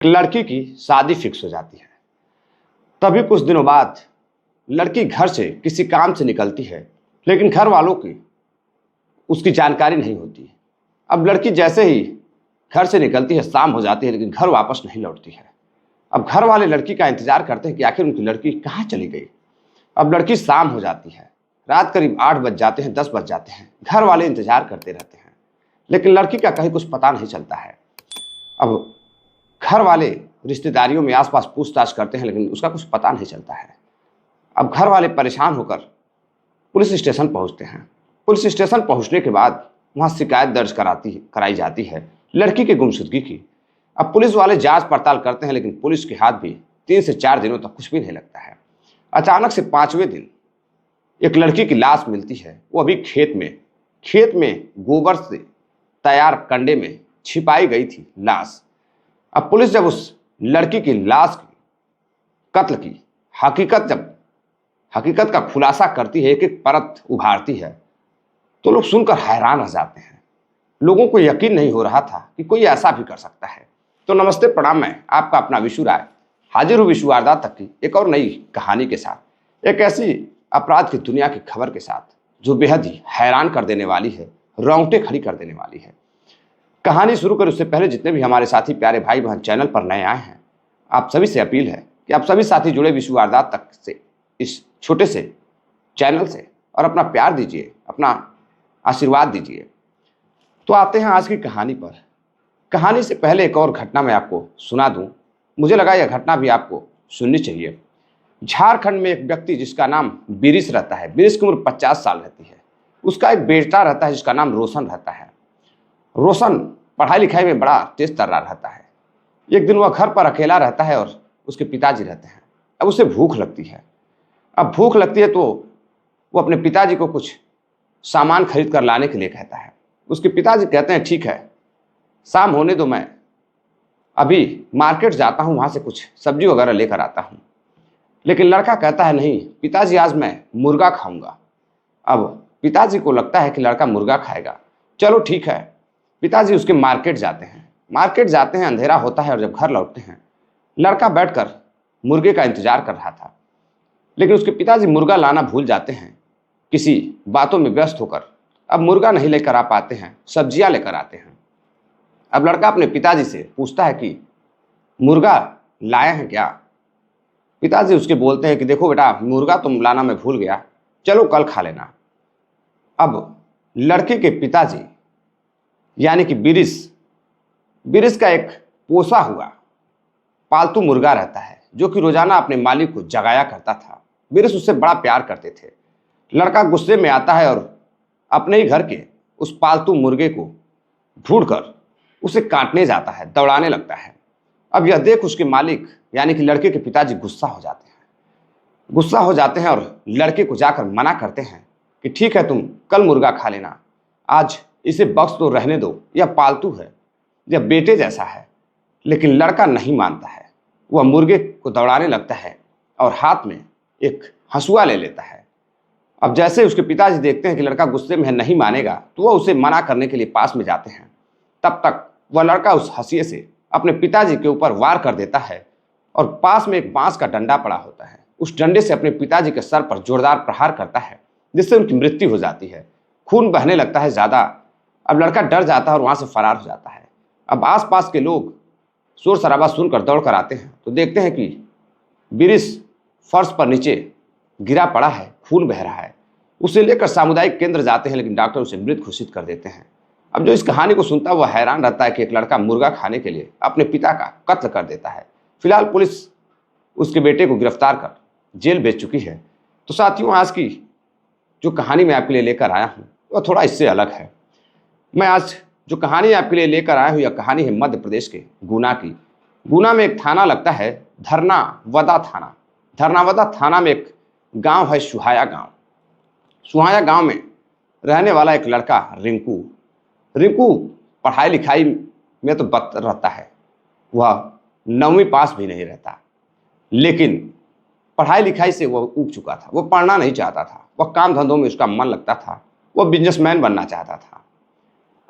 लड़की की शादी फिक्स हो जाती है। तभी कुछ दिनों बाद लड़की घर से किसी काम से निकलती है, लेकिन घर वालों की उसकी जानकारी नहीं होती है। अब लड़की जैसे ही घर से निकलती है, शाम हो जाती है, लेकिन घर वापस नहीं लौटती है। अब घर वाले लड़की का इंतजार करते हैं कि आखिर उनकी लड़की कहाँ चली गई। अब लड़की शाम हो जाती है, रात करीब 8 बज जाते हैं, 10 बज जाते हैं। घर वाले इंतजार करते रहते हैं, लेकिन लड़की का कहीं कुछ पता नहीं चलता है। अब घर वाले रिश्तेदारियों में आसपास पूछताछ करते हैं, लेकिन उसका कुछ पता नहीं चलता है। अब घर वाले परेशान होकर पुलिस स्टेशन पहुंचते हैं। पुलिस स्टेशन पहुंचने के बाद वहां शिकायत दर्ज कराई जाती है लड़की की गुमशुदगी की। अब पुलिस वाले जांच पड़ताल करते हैं, लेकिन पुलिस के हाथ भी 3 से 4 दिनों तक कुछ भी नहीं लगता है। अचानक से 5वें दिन एक लड़की की लाश मिलती है। वो अभी खेत में गोबर से तैयार कंडे में छिपाई गई थी लाश। अब पुलिस जब उस लड़की की लाश की कत्ल की हकीकत का खुलासा करती है, एक एक परत उभारती है, तो लोग सुनकर हैरान रह जाते हैं। लोगों को यकीन नहीं हो रहा था कि कोई ऐसा भी कर सकता है। तो नमस्ते, प्रणाम, मैं आपका अपना विशु राय हाजिर हूँ विशु वारदात तक की एक और नई कहानी के साथ, एक ऐसी अपराध की दुनिया की खबर के साथ जो बेहद ही हैरान कर देने वाली है, रोंगटे खड़ी कर देने वाली है। कहानी शुरू करें उससे पहले जितने भी हमारे साथी प्यारे भाई बहन चैनल पर नए आए हैं, आप सभी से अपील है कि आप सभी साथी जुड़े विशु वारदात तक से इस छोटे से चैनल से और अपना प्यार दीजिए, अपना आशीर्वाद दीजिए। तो आते हैं आज की कहानी पर। कहानी से पहले एक और घटना मैं आपको सुना दूं। मुझे लगा यह घटना भी आपको सुननी चाहिए। झारखंड में एक व्यक्ति जिसका नाम बिरिश रहता है, बिरिश की उम्र 50 साल रहती है। उसका एक बेटा रहता है जिसका नाम रोशन रहता है। रोशन पढ़ाई लिखाई में बड़ा तेज तर्रा रहता है। एक दिन वह घर पर अकेला रहता है और उसके पिताजी रहते हैं। अब उसे भूख लगती है। अब भूख लगती है तो वो अपने पिताजी को कुछ सामान खरीद कर लाने के लिए कहता है। उसके पिताजी कहते हैं ठीक है, शाम होने दो, मैं अभी मार्केट जाता हूँ, वहाँ से कुछ सब्जी वगैरह लेकर आता हूँ। लेकिन लड़का कहता है नहीं पिताजी, आज मैं मुर्गा खाऊंगा। अब पिताजी को लगता है कि लड़का मुर्गा खाएगा, चलो ठीक है। पिताजी उसके मार्केट जाते हैं, अंधेरा होता है और जब घर लौटते हैं लड़का बैठकर मुर्गे का इंतजार कर रहा था। लेकिन उसके पिताजी मुर्गा लाना भूल जाते हैं, किसी बातों में व्यस्त होकर अब मुर्गा नहीं लेकर आ पाते हैं, सब्जियां लेकर आते हैं। अब लड़का अपने पिताजी से पूछता है कि मुर्गा लाए हैं क्या। पिताजी उसके बोलते हैं कि देखो बेटा, मुर्गा तुम लाना मैं भूल गया, चलो कल खा लेना। अब लड़के के पिताजी यानी कि बिरिश का एक पोसा हुआ पालतू मुर्गा रहता है जो कि रोजाना अपने मालिक को जगाया करता था। बिरिश उससे बड़ा प्यार करते थे। लड़का गुस्से में आता है और अपने ही घर के उस पालतू मुर्गे को ढूंढकर उसे काटने जाता है, दौड़ाने लगता है। अब यह देख उसके मालिक यानी कि लड़के के पिताजी गुस्सा हो जाते हैं और लड़के को जाकर मना करते हैं कि ठीक है, तुम कल मुर्गा खा लेना, आज इसे बख्श दो, रहने दो, यह पालतू है, यह बेटे जैसा है। लेकिन लड़का नहीं मानता है। वह मुर्गे को दौड़ाने लगता है और हाथ में एक हंसुआ ले लेता है। अब जैसे उसके पिताजी देखते हैं कि लड़का गुस्से में है, नहीं मानेगा, तो वह उसे मना करने के लिए पास में जाते हैं। तब तक वह लड़का उस हंसिए से अपने पिताजी के ऊपर वार कर देता है और पास में एक बांस का डंडा पड़ा होता है, उस डंडे से अपने पिताजी के सर पर जोरदार प्रहार करता है, जिससे उनकी मृत्यु हो जाती है। खून बहने लगता है ज़्यादा। अब लड़का डर जाता है और वहाँ से फरार हो जाता है। अब आसपास के लोग शोर शराबा सुनकर दौड़ कर आते हैं तो देखते हैं कि बिरिश फर्श पर नीचे गिरा पड़ा है, खून बह रहा है। उसे लेकर सामुदायिक केंद्र जाते हैं, लेकिन डॉक्टर उसे मृत घोषित कर देते हैं। अब जो इस कहानी को सुनता है वह हैरान रहता है कि एक लड़का मुर्गा खाने के लिए अपने पिता का कत्ल कर देता है। फिलहाल पुलिस उसके बेटे को गिरफ्तार कर जेल भेज चुकी है। तो साथियों, आज की जो कहानी मैं आपके लिए लेकर आया हूँ वह थोड़ा इससे अलग है। मैं आज जो कहानी आपके लिए लेकर आया हूँ, यह कहानी है मध्य प्रदेश के गुना की। गुना में एक थाना लगता है धरनावदा थाना। धरनावदा थाना में एक गांव है सुहाया गांव। सुहाया गांव में रहने वाला एक लड़का रिंकू पढ़ाई लिखाई में तो बद रहता है। वह 9वीं पास भी नहीं रहता, लेकिन पढ़ाई लिखाई से वह ऊब चुका था। वह पढ़ना नहीं चाहता था, वह काम धंधों में उसका मन लगता था, वह बिजनेसमैन बनना चाहता था।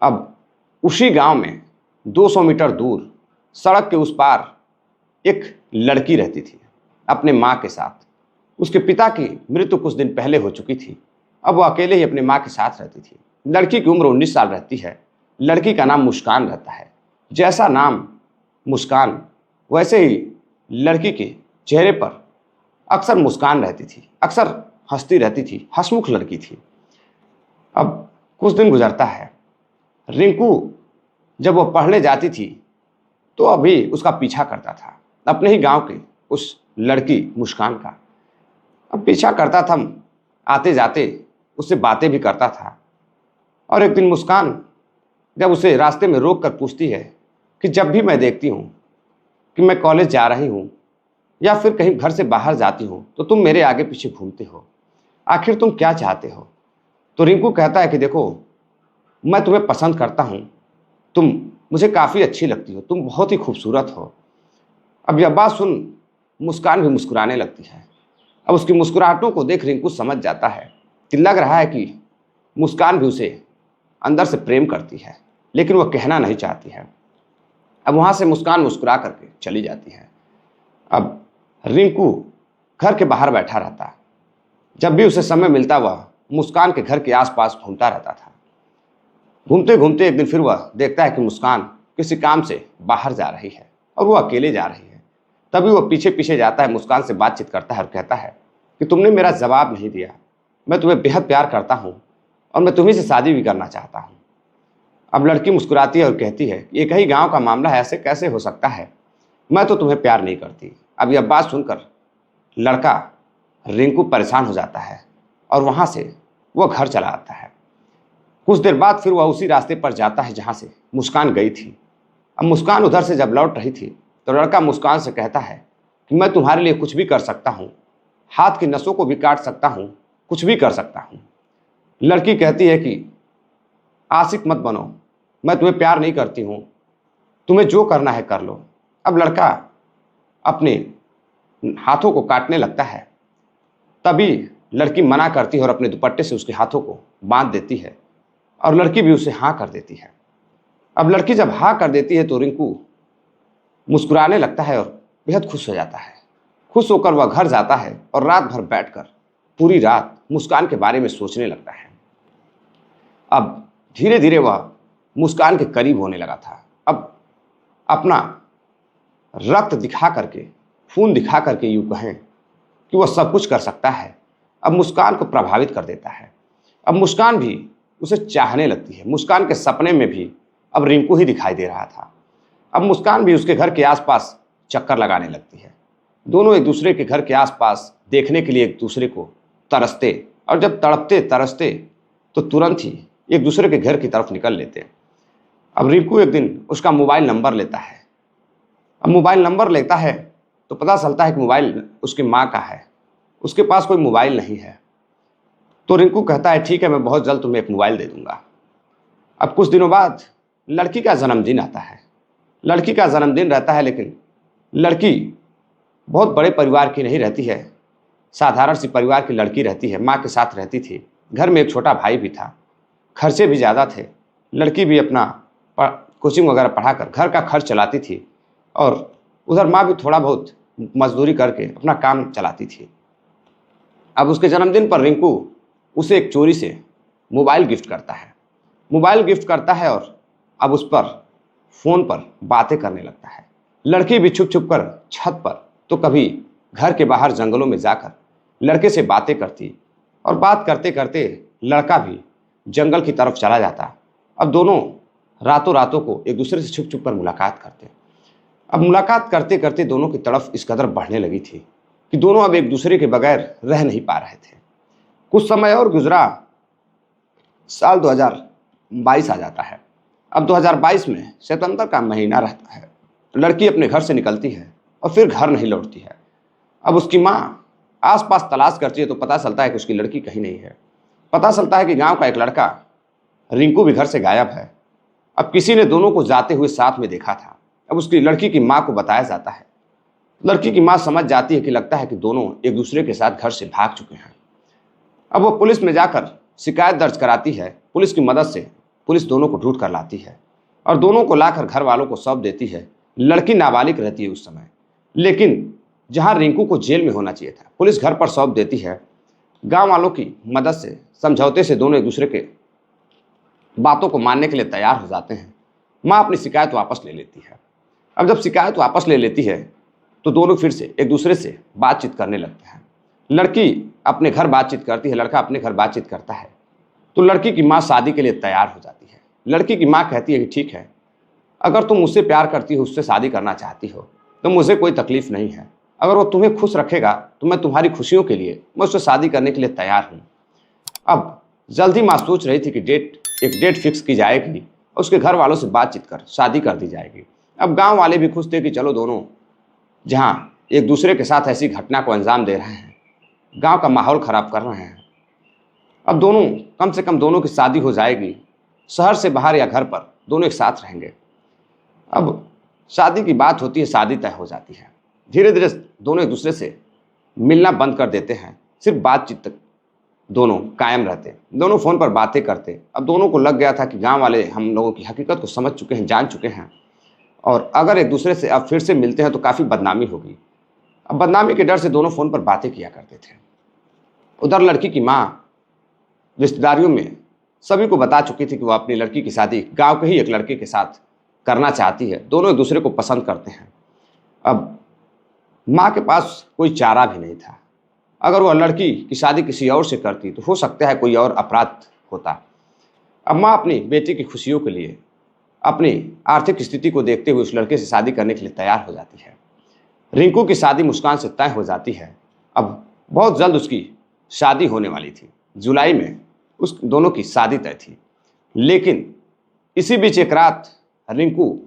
अब उसी गांव में 200 मीटर दूर सड़क के उस पार एक लड़की रहती थी अपने माँ के साथ। उसके पिता की मृत्यु कुछ दिन पहले हो चुकी थी। अब वो अकेले ही अपनी माँ के साथ रहती थी। लड़की की उम्र 19 साल रहती है। लड़की का नाम मुस्कान रहता है। जैसा नाम मुस्कान, वैसे ही लड़की के चेहरे पर अक्सर मुस्कान रहती थी, अक्सर हंसती रहती थी, हंसमुख लड़की थी। अब कुछ दिन गुजरता है। रिंकू जब वो पढ़ने जाती थी तो अभी उसका पीछा करता था, अपने ही गांव की उस लड़की मुस्कान का। अब पीछा करता था, आते जाते उससे बातें भी करता था। और एक दिन मुस्कान जब उसे रास्ते में रोक कर पूछती है कि जब भी मैं देखती हूँ कि मैं कॉलेज जा रही हूँ या फिर कहीं घर से बाहर जाती हूँ तो तुम मेरे आगे पीछे घूमते हो, आखिर तुम क्या चाहते हो? तो रिंकू कहता है कि देखो, मैं तुम्हें पसंद करता हूँ, तुम मुझे काफ़ी अच्छी लगती हो, तुम बहुत ही खूबसूरत हो। अब यह बात सुन मुस्कान भी मुस्कुराने लगती है। अब उसकी मुस्कुराहटों को देख रिंकू समझ जाता है कि लग रहा है कि मुस्कान भी उसे अंदर से प्रेम करती है, लेकिन वह कहना नहीं चाहती है। अब वहाँ से मुस्कान मुस्कुरा करके चली जाती है। अब रिंकू घर के बाहर बैठा रहता। जब भी उसे समय मिलता वह मुस्कान के घर के आसपास घूमता रहता था। घूमते घूमते एक दिन फिर वह देखता है कि मुस्कान किसी काम से बाहर जा रही है और वो अकेले जा रही है। तभी वह पीछे पीछे जाता है, मुस्कान से बातचीत करता है और कहता है कि तुमने मेरा जवाब नहीं दिया, मैं तुम्हें बेहद प्यार करता हूँ और मैं तुम्ही से शादी भी करना चाहता हूँ। अब लड़की मुस्कुराती है और कहती है एक ही गाँव का मामला है, ऐसे कैसे हो सकता है, मैं तो तुम्हें प्यार नहीं करती। अब यह बात सुनकर लड़का रिंकू परेशान हो जाता है और वहाँ से वह घर चला आता है। कुछ देर बाद फिर वह उसी रास्ते पर जाता है जहाँ से मुस्कान गई थी। अब मुस्कान उधर से जब लौट रही थी तो लड़का मुस्कान से कहता है कि मैं तुम्हारे लिए कुछ भी कर सकता हूँ, हाथ की नसों को भी काट सकता हूँ, कुछ भी कर सकता हूँ। लड़की कहती है कि आशिक मत बनो, मैं तुम्हें प्यार नहीं करती हूँ, तुम्हें जो करना है कर लो। अब लड़का अपने हाथों को काटने लगता है। तभी लड़की मना करती है और अपने दुपट्टे से उसके हाथों को बांध देती है और लड़की भी उसे हाँ कर देती है। अब लड़की जब हाँ कर देती है तो रिंकू मुस्कुराने लगता है और बेहद खुश हो जाता है। खुश होकर वह घर जाता है और रात भर बैठकर पूरी रात मुस्कान के बारे में सोचने लगता है। अब धीरे धीरे वह मुस्कान के करीब होने लगा था। अब अपना रक्त दिखा करके, खून दिखा करके यूँ कहें कि वह सब कुछ कर सकता है, अब मुस्कान को प्रभावित कर देता है। अब मुस्कान भी उसे चाहने लगती है। मुस्कान के सपने में भी अब रिंकू ही दिखाई दे रहा था। अब मुस्कान भी उसके घर के आसपास चक्कर लगाने लगती है। दोनों एक दूसरे के घर के आसपास देखने के लिए एक दूसरे को तरसते और जब तड़पते तरसते तो तुरंत ही एक दूसरे के घर की तरफ निकल लेते। अब रिंकू एक दिन उसका मोबाइल नंबर लेता है। अब मोबाइल नंबर लेता है तो पता चलता है कि मोबाइल उसकी माँ का है, उसके पास कोई मोबाइल नहीं है। तो रिंकू कहता है ठीक है, मैं बहुत जल्द तुम्हें एक मोबाइल दे दूंगा। अब कुछ दिनों बाद लड़की का जन्मदिन आता है। लड़की का जन्मदिन रहता है, लेकिन लड़की बहुत बड़े परिवार की नहीं रहती है, साधारण सी परिवार की लड़की रहती है। माँ के साथ रहती थी। घर में एक छोटा भाई भी था। खर्चे भी ज़्यादा थे। लड़की भी अपना कोचिंग वगैरह पढ़ाकर घर का खर्च चलाती थी और उधर माँ भी थोड़ा बहुत मजदूरी करके अपना काम चलाती थी। अब उसके जन्मदिन पर रिंकू उसे एक चोरी से मोबाइल गिफ्ट करता है। मोबाइल गिफ्ट करता है और अब उस पर फ़ोन पर बातें करने लगता है। लड़की भी छुप छुप कर छत पर तो कभी घर के बाहर जंगलों में जाकर लड़के से बातें करती और बात करते करते लड़का भी जंगल की तरफ चला जाता। अब दोनों रातों रातों को एक दूसरे से छुप छुप कर मुलाकात करते। अब मुलाकात करते करते दोनों की तरफ इस कदर बढ़ने लगी थी कि दोनों अब एक दूसरे के बगैर रह नहीं पा रहे थे। कुछ समय और गुजरा, साल 2022 आ जाता है। अब 2022 में सितंबर का महीना रहता है। लड़की अपने घर से निकलती है और फिर घर नहीं लौटती है। अब उसकी माँ आसपास तलाश करती है तो पता चलता है कि उसकी लड़की कहीं नहीं है। पता चलता है कि गांव का एक लड़का रिंकू भी घर से गायब है। अब किसी ने दोनों को जाते हुए साथ में देखा था। अब उसकी लड़की की माँ को बताया जाता है। लड़की की माँ समझ जाती है कि लगता है कि दोनों एक दूसरे के साथ घर से भाग चुके हैं। अब वो पुलिस में जाकर शिकायत दर्ज कराती है। पुलिस की मदद से पुलिस दोनों को ढूंढ कर लाती है और दोनों को लाकर घर वालों को सौंप देती है। लड़की नाबालिग रहती है उस समय। लेकिन जहां रिंकू को जेल में होना चाहिए था, पुलिस घर पर सौंप देती है। गांव वालों की मदद से, समझौते से दोनों एक दूसरे के बातों को मानने के लिए तैयार हो जाते हैं। माँ अपनी शिकायत वापस ले लेती है। अब जब शिकायत वापस ले लेती है तो दोनों फिर से एक दूसरे से बातचीत करने लगते हैं। लड़की अपने घर बातचीत करती है, लड़का अपने घर बातचीत करता है। तो लड़की की माँ शादी के लिए तैयार हो जाती है। लड़की की माँ कहती है कि ठीक है, अगर तुम मुझसे प्यार करती हो, उससे शादी करना चाहती हो तो मुझे कोई तकलीफ नहीं है। अगर वो तुम्हें खुश रखेगा तो मैं तुम्हारी खुशियों के लिए मैं उससे शादी करने के लिए तैयार हूँ। अब जल्दी माँ सोच रही थी कि एक डेट फिक्स की जाएगी और उसके घर वालों से बातचीत कर शादी कर दी जाएगी। अब गांव वाले भी खुश थे कि चलो दोनों जहां एक दूसरे के साथ ऐसी घटना को अंजाम दे रहे हैं, गांव का माहौल खराब कर रहे हैं, अब दोनों कम से कम दोनों की शादी हो जाएगी। शहर से बाहर या घर पर दोनों एक साथ रहेंगे। अब शादी की बात होती है, शादी तय हो जाती है। धीरे धीरे दोनों एक दूसरे से मिलना बंद कर देते हैं, सिर्फ बातचीत तक दोनों कायम रहते, दोनों फ़ोन पर बातें करते। अब दोनों को लग गया था कि गांव वाले हम लोगों की हकीकत को समझ चुके हैं, जान चुके हैं, और अगर एक दूसरे से अब फिर से मिलते हैं तो काफ़ी बदनामी होगी। अब बदनामी के डर से दोनों फ़ोन पर बातें किया करते थे। उधर लड़की की माँ रिश्तेदारियों में सभी को बता चुकी थी कि वो अपनी लड़की की शादी गांव के ही एक लड़के के साथ करना चाहती है। दोनों एक दूसरे को पसंद करते हैं। अब माँ के पास कोई चारा भी नहीं था। अगर वह लड़की की शादी किसी और से करती तो हो सकता है कोई और अपराध होता। अब माँ अपनी बेटी की खुशियों के लिए, अपनी आर्थिक स्थिति को देखते हुए उस लड़के से शादी करने के लिए तैयार हो जाती है। रिंकू की शादी मुस्कान से तय हो जाती है। अब बहुत जल्द उसकी शादी होने वाली थी। जुलाई में उस दोनों की शादी तय थी। लेकिन इसी बीच एक रात रिंकू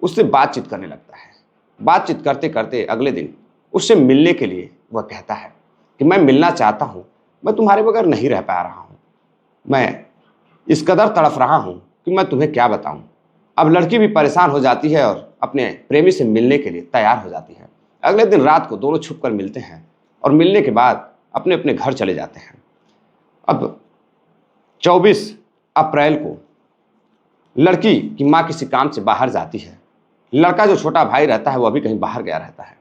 उससे बातचीत करने लगता है। बातचीत करते करते अगले दिन उससे मिलने के लिए वह कहता है कि मैं मिलना चाहता हूँ, मैं तुम्हारे बगैर नहीं रह पा रहा हूँ, मैं इस कदर तड़फ रहा हूँ कि मैं तुम्हें क्या बताऊँ। अब लड़की भी परेशान हो जाती है और अपने प्रेमी से मिलने के लिए तैयार हो जाती है। अगले दिन रात को दोनों छुप कर मिलते हैं और मिलने के बाद अपने अपने घर चले जाते हैं। अब 24 अप्रैल को लड़की की माँ किसी काम से बाहर जाती है। लड़का जो छोटा भाई रहता है वह भी कहीं बाहर गया रहता है।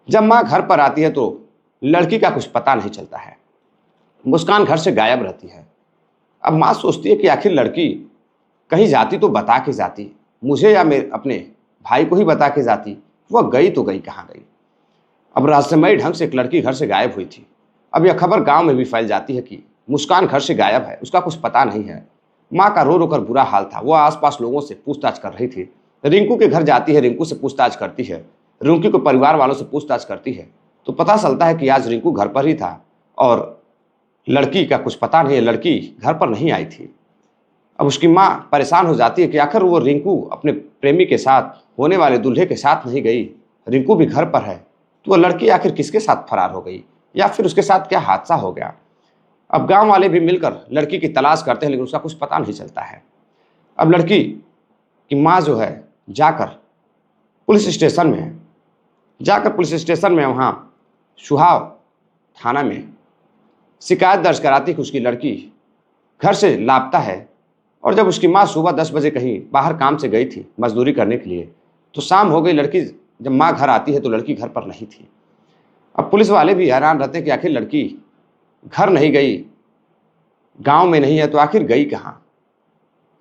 जब माँ घर पर आती है तो लड़की का कुछ पता नहीं चलता है। मुस्कान घर से गायब रहती है। अब माँ सोचती है कि आखिर लड़की कहीं जाती तो बता के जाती, मुझे या मेरे अपने भाई को ही बता के जाती। वह गई तो गई कहाँ गई। अब रहस्यमयी ढंग से एक लड़की घर से गायब हुई थी। अब यह खबर गांव में भी फैल जाती है कि मुस्कान घर से गायब है, उसका कुछ पता नहीं है। माँ का रो रो कर बुरा हाल था। वह आसपास लोगों से पूछताछ कर रही थी। रिंकू के घर जाती है, रिंकू से पूछताछ करती है, रिंकू के परिवार वालों से पूछताछ करती है तो पता चलता है कि आज रिंकू घर पर ही था और लड़की का कुछ पता नहीं है, लड़की घर पर नहीं आई थी। अब उसकी माँ परेशान हो जाती है कि आखिर वो रिंकू अपने प्रेमी के साथ होने वाले दूल्हे के साथ नहीं गई, रिंकू भी घर पर है, तो वह लड़की आखिर किसके साथ फरार हो गई या फिर उसके साथ क्या हादसा हो गया। अब गांव वाले भी मिलकर लड़की की तलाश करते हैं लेकिन उसका कुछ पता नहीं चलता है। अब लड़की की माँ जो है जाकर पुलिस स्टेशन में वहाँ सुहाव थाना में शिकायत दर्ज कराती कि उसकी लड़की घर से लापता है। और जब उसकी माँ सुबह 10 बजे कहीं बाहर काम से गई थी मजदूरी करने के लिए तो शाम हो गई। लड़की जब माँ घर आती है तो लड़की घर पर नहीं थी। अब पुलिस वाले भी हैरान रहते हैं कि आखिर लड़की घर नहीं गई, गांव में नहीं है, तो आखिर गई कहाँ।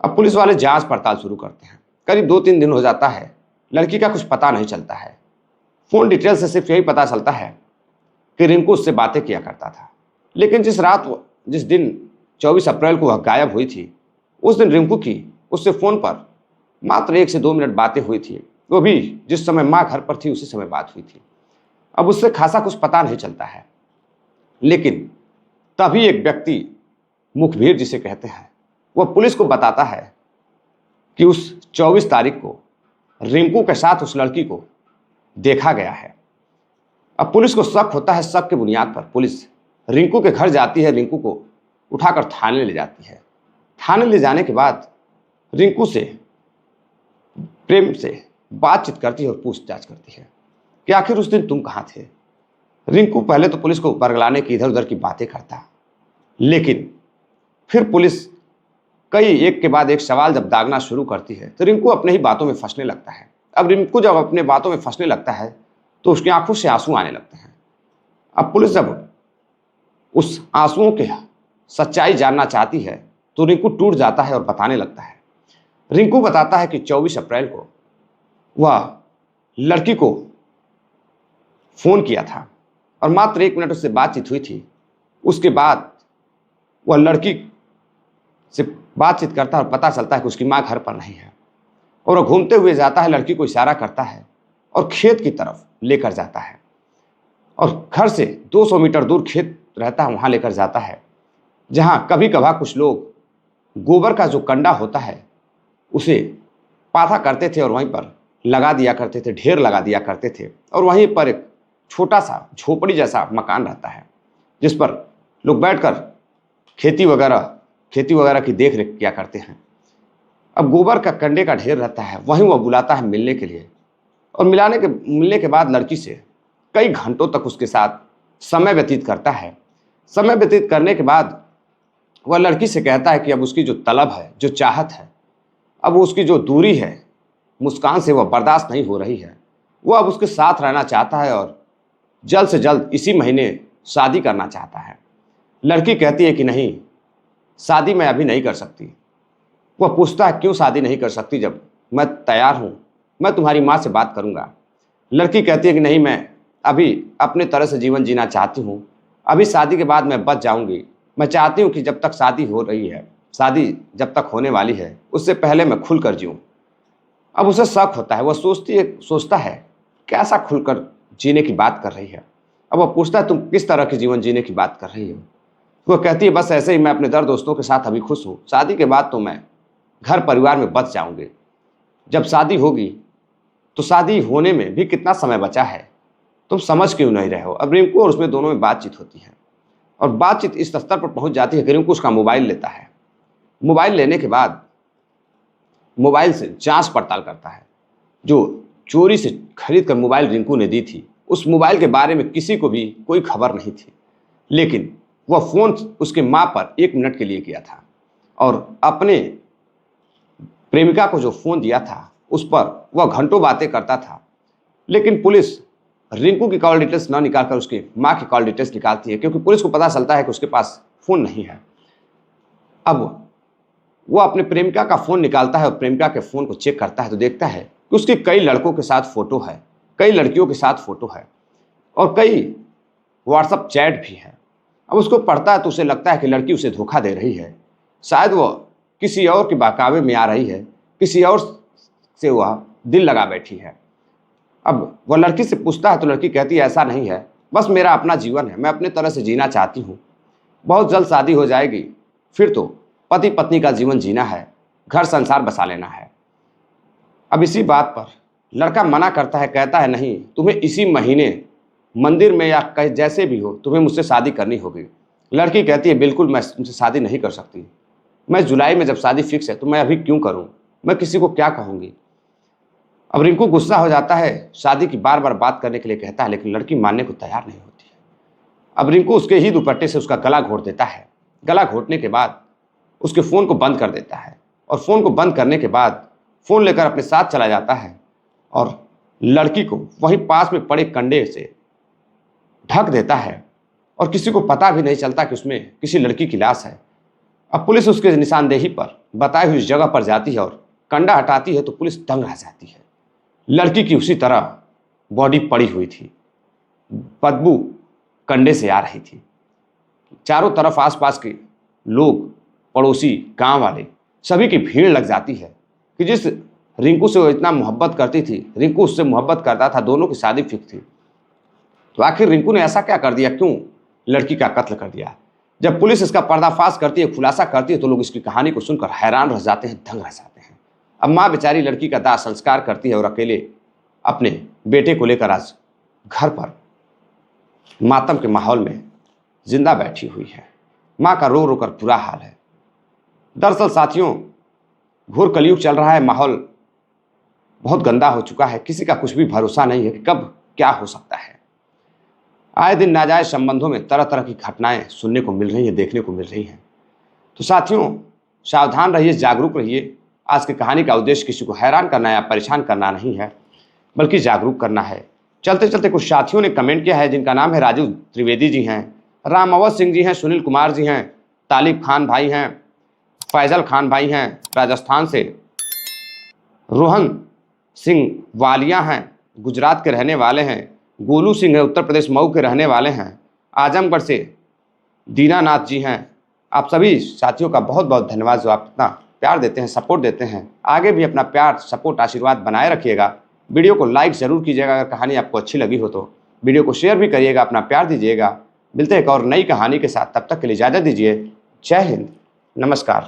अब पुलिस वाले जांच पड़ताल शुरू करते हैं। करीब 2-3 दिन हो जाता है, लड़की का कुछ पता नहीं चलता है। फ़ोन डिटेल से सिर्फ यही पता चलता है कि रिंकू उससे बातें किया करता था। लेकिन जिस दिन 24 अप्रैल को वह गायब हुई थी, उस दिन रिंकू की उससे फ़ोन पर मात्र 1 से 2 मिनट बातें हुई थी। वो भी जिस समय माँ घर पर थी उसी समय बात हुई थी। अब उससे खासा कुछ पता नहीं चलता है। लेकिन तभी एक व्यक्ति, मुखबिर जिसे कहते हैं, वह पुलिस को बताता है कि उस 24 तारीख को रिंकू के साथ उस लड़की को देखा गया है। अब पुलिस को शक होता है। शक के बुनियाद पर पुलिस रिंकू के घर जाती है, रिंकू को उठाकर थाने ले जाती है। थाने ले जाने के बाद रिंकू से प्रेम से बातचीत करती है और पूछताछ करती है कि आखिर उस दिन तुम कहाँ थे। रिंकू पहले तो पुलिस को बरगलाने की इधर उधर की बातें करता, लेकिन फिर पुलिस कई एक के बाद एक सवाल जब दागना शुरू करती है तो रिंकू अपने ही बातों में फंसने लगता है। अब रिंकू जब अपने बातों में फंसने लगता है तो उसकी आंखों से आंसू आने लगते हैं। अब पुलिस जब उस आंसुओं के सच्चाई जानना चाहती है तो रिंकू टूट जाता है और बताने लगता है। रिंकू बताता है कि 24 अप्रैल को वह लड़की को फोन किया था और मात्र 1 मिनट उससे बातचीत हुई थी। उसके बाद वह लड़की से बातचीत करता है और पता चलता है कि उसकी माँ घर पर नहीं है और वह घूमते हुए जाता है, लड़की को इशारा करता है और खेत की तरफ लेकर जाता है और घर से 200 मीटर दूर खेत रहता है, वहाँ लेकर जाता है जहाँ कभी कभार कुछ लोग गोबर का जो कंडा होता है उसे पाथा करते थे और वहीं पर लगा दिया करते थे, ढेर लगा दिया करते थे। और वहीं पर एक छोटा सा झोपड़ी जैसा मकान रहता है जिस पर लोग बैठकर खेती वगैरह की देख रेख किया करते हैं। अब गोबर का कंडे का ढेर रहता है, वहीं वह बुलाता है मिलने के लिए और मिलने के बाद लड़की से कई घंटों तक उसके साथ समय व्यतीत करता है। समय व्यतीत करने के बाद वह लड़की से कहता है कि अब उसकी जो तलब है, जो चाहत है, अब उसकी जो दूरी है मुस्कान से वह बर्दाश्त नहीं हो रही है। वह अब उसके साथ रहना चाहता है और जल्द से जल्द इसी महीने शादी करना चाहता है। लड़की कहती है कि नहीं, शादी मैं अभी नहीं कर सकती। वह पूछता है क्यों शादी नहीं कर सकती, जब मैं तैयार हूँ, मैं तुम्हारी माँ से बात करूँगा। लड़की कहती है कि नहीं, मैं अभी अपने तरह से जीवन जीना चाहती हूँ, अभी शादी के बाद मैं बच जाऊँगी। मैं चाहती हूँ कि जब तक शादी हो रही है, शादी जब तक होने वाली है, उससे पहले मैं खुलकर जीऊँ। अब उसे शक होता है, वह सोचता है कैसा खुलकर जीने की बात कर रही है। अब वह पूछता है तुम किस तरह के जीवन जीने की बात कर रही हो। वह कहती है बस ऐसे ही, मैं अपने दर दोस्तों के साथ अभी खुश हूँ, शादी के बाद तो मैं घर परिवार में बच जाऊंगी। जब शादी होगी तो शादी होने में भी कितना समय बचा है, तुम समझ क्यों नहीं रहे हो। अब रिंकू और उसमें दोनों में बातचीत होती है और बातचीत इस स्तर पर पहुंच जाती है कि रिंकू उसका मोबाइल लेता है। मोबाइल लेने के बाद मोबाइल से जांच पड़ताल करता है। जो चोरी से खरीद कर मोबाइल रिंकू ने दी थी, उस मोबाइल के बारे में किसी को भी कोई खबर नहीं थी, लेकिन वह फ़ोन उसके माँ पर 1 मिनट के लिए किया था और अपने प्रेमिका को जो फ़ोन दिया था उस पर वह घंटों बातें करता था। लेकिन पुलिस रिंकू की कॉल डिटेल्स न निकालकर उसकी माँ की कॉल डिटेल्स निकालती है, क्योंकि पुलिस को पता चलता है कि उसके पास फ़ोन नहीं है। अब वह अपने प्रेमिका का फ़ोन निकालता है और प्रेमिका के फ़ोन को चेक करता है तो देखता है कि उसकी कई लड़कों के साथ फ़ोटो है, कई लड़कियों के साथ फ़ोटो है और कई व्हाट्सअप चैट भी है। अब उसको पढ़ता है तो उसे लगता है कि लड़की उसे धोखा दे रही है, शायद वह किसी और के बहकावे में आ रही है, किसी और से वह दिल लगा बैठी है। अब वह लड़की से पूछता है तो लड़की कहती है ऐसा नहीं है, बस मेरा अपना जीवन है, मैं अपने तरह से जीना चाहती हूँ, बहुत जल्द शादी हो जाएगी, फिर तो पति पत्नी का जीवन जीना है, घर संसार बसा लेना है। अब इसी बात पर लड़का मना करता है, कहता है नहीं, तुम्हें इसी महीने मंदिर में या कहीं जैसे भी हो तुम्हें मुझसे शादी करनी होगी। लड़की कहती है बिल्कुल मैं तुमसे शादी नहीं कर सकती, मैं जुलाई में जब शादी फिक्स है तो मैं अभी क्यों करूं, मैं किसी को क्या कहूँगी। अब रिंकू गुस्सा हो जाता है, शादी की बार बार बात करने के लिए कहता है, लेकिन लड़की मानने को तैयार नहीं होती है। अब रिंकू उसके ही दुपट्टे से उसका गला घोट देता है। गला घोटने के बाद उसके फ़ोन को बंद कर देता है और फ़ोन को बंद करने के बाद फ़ोन लेकर अपने साथ चला जाता है और लड़की को वहीं पास में पड़े कंडे से ढक देता है और किसी को पता भी नहीं चलता कि उसमें किसी लड़की की लाश है। अब पुलिस उसके निशानदेही पर बताई हुई जगह पर जाती है और कंडा हटाती है तो पुलिस दंग रह जाती है। लड़की की उसी तरह बॉडी पड़ी हुई थी, बदबू कंडे से आ रही थी। चारों तरफ आसपास के लोग, पड़ोसी, गांव वाले, सभी की भीड़ लग जाती है कि जिस रिंकू से वो इतना मोहब्बत करती थी, रिंकू उससे मोहब्बत करता था, दोनों की शादी फिक्स थी, तो आखिर रिंकू ने ऐसा क्या कर दिया, क्यों लड़की का कत्ल कर दिया। जब पुलिस इसका पर्दाफाश करती है, खुलासा करती है, तो लोग इसकी कहानी को सुनकर हैरान रह जाते हैं, दंग रह जाते हैं। अब माँ बेचारी लड़की का दाह संस्कार करती है और अकेले अपने बेटे को लेकर आज घर पर मातम के माहौल में जिंदा बैठी हुई है। माँ का रो रो कर बुरा हाल है। दरअसल साथियों, घोर कलयुग चल रहा है, माहौल बहुत गंदा हो चुका है, किसी का कुछ भी भरोसा नहीं है कि कब क्या हो सकता है। आए दिन नाजायज संबंधों में तरह तरह की घटनाएं सुनने को मिल रही हैं, देखने को मिल रही हैं। तो साथियों, सावधान रहिए, जागरूक रहिए। आज की कहानी का उद्देश्य किसी को हैरान करना या परेशान करना नहीं है, बल्कि जागरूक करना है। चलते चलते कुछ साथियों ने कमेंट किया है, जिनका नाम है राजू त्रिवेदी जी हैं, रामावत सिंह जी हैं, सुनील कुमार जी हैं, तालिब खान भाई हैं, फैजल खान भाई हैं राजस्थान से, रोहन सिंह वालिया हैं, गुजरात के रहने वाले हैं, गोलू सिंह है, उत्तर प्रदेश मऊ के रहने वाले हैं, आजमगढ़ से दीनानाथ जी हैं। आप सभी साथियों का बहुत बहुत धन्यवाद जो आप इतना प्यार देते हैं, सपोर्ट देते हैं। आगे भी अपना प्यार, सपोर्ट, आशीर्वाद बनाए रखिएगा। वीडियो को लाइक ज़रूर कीजिएगा अगर कहानी आपको अच्छी लगी हो तो। वीडियो को शेयर भी करिएगा, अपना प्यार दीजिएगा। मिलते हैं एक और नई कहानी के साथ, तब तक के लिए इजाज़त दीजिए। जय हिंद, नमस्कार।